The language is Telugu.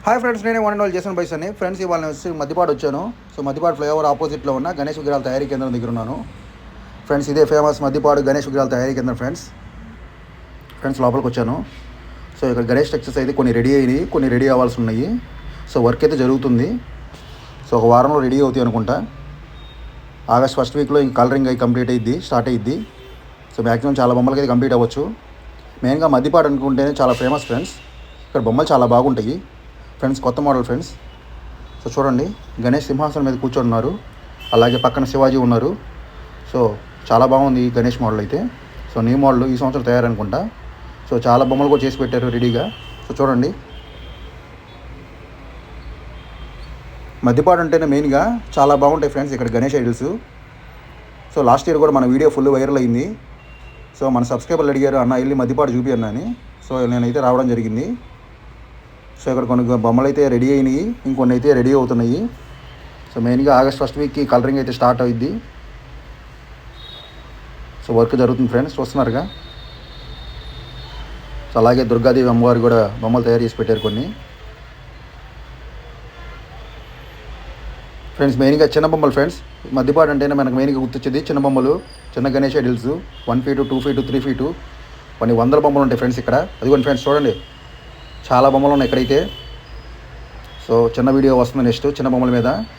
హాయ్ ఫ్రెండ్స్, నేనే వన్ అండ్ ఆల్ చేసిన బైస్ అని ఫ్రెండ్స్. ఇవాళ వచ్చి మద్దిపాడు వచ్చాను. సో మద్దిపాడు ఫ్లైఓవర్ ఆపోజిట్లో ఉన్న గణేష్ విగ్రహాల తయారీ కేంద్రం దగ్గర ఉన్నాను ఫ్రెండ్స్. ఇదే ఫేమస్ మద్దిపాడు గణేష్ విగ్రహాల తయారీ కేంద్రం ఫ్రెండ్స్ లోపలికి వచ్చాను. సో ఇక్కడ గణేష్ టెక్స్టైల్స్ అయితే కొన్ని రెడీ అయినాయి, కొన్ని రెడీ అవ్వాల్సి ఉన్నాయి. సో వర్క్ అయితే జరుగుతుంది. సో ఒక వారంలో రెడీ అవుతాయి అనుకుంటా. ఆగస్ట్ ఫస్ట్ వీక్లో ఇంక కలరింగ్ అయి కంప్లీట్ స్టార్ట్ అయ్యిద్ది. సో మ్యాక్సిమం చాలా బొమ్మలకి అయితే కంప్లీట్ అవ్వచ్చు. మెయిన్గా మద్దిపాడు అనుకుంటేనే చాలా ఫేమస్ ఫ్రెండ్స్. ఇక్కడ బొమ్మలు చాలా బాగుంటాయి ఫ్రెండ్స్, కొత్త మోడల్ ఫ్రెండ్స్. సో చూడండి, గణేష్ సింహాసనం మీద కూర్చొని ఉన్నారు, అలాగే పక్కన శివాజీ ఉన్నారు. సో చాలా బాగుంది ఈ గణేష్ మోడల్ అయితే. సో న్యూ మోడల్ ఈ సంవత్సరం తయారనుకుంటా. సో చాలా బొమ్మలు కూడా చేసి పెట్టారు రెడీగా. సో చూడండి, మద్దిపాడు అంటేనే మెయిన్గా చాలా బాగుంటాయి ఫ్రెండ్స్ ఇక్కడ Ganesh idols. So last year కూడా మన వీడియో ఫుల్ వైరల్ అయింది. సో మన సబ్స్క్రైబర్లు అడిగారు, అన్న వెళ్ళి మద్దిపాడు చూపి అన్నా అని. సో నేనైతే రావడం జరిగింది. సో ఇక్కడ కొన్ని బొమ్మలు అయితే రెడీ అయినాయి, ఇంకొన్ని అయితే రెడీ అవుతున్నాయి. సో మెయిన్గా ఆగస్ట్ ఫస్ట్ వీక్కి కలరింగ్ అయితే స్టార్ట్ అవుద్ది. సో వర్క్ జరుగుతుంది ఫ్రెండ్స్, చూస్తున్నారుగా. సో అలాగే దుర్గాదేవి అమ్మవారు కూడా బొమ్మలు తయారు చేసి పెట్టారు కొన్ని ఫ్రెండ్స్. మెయిన్గా చిన్న బొమ్మలు ఫ్రెండ్స్. మద్దిపాడు అంటేనే మనకు మెయిన్గా గుర్తొచ్చేది చిన్న బొమ్మలు, చిన్న Ganesh idols 1 feet 2 feet 3 feet కొన్ని వందల బొమ్మలు ఉంటాయి ఫ్రెండ్స్ ఇక్కడ. అదిగోండి ఫ్రెండ్స్, చూడండి చాలా బొమ్మలు ఉన్నాయి ఇక్కడైతే. సో చిన్న వీడియో వస్తుంది నెక్స్ట్ చిన్న బొమ్మల మీద.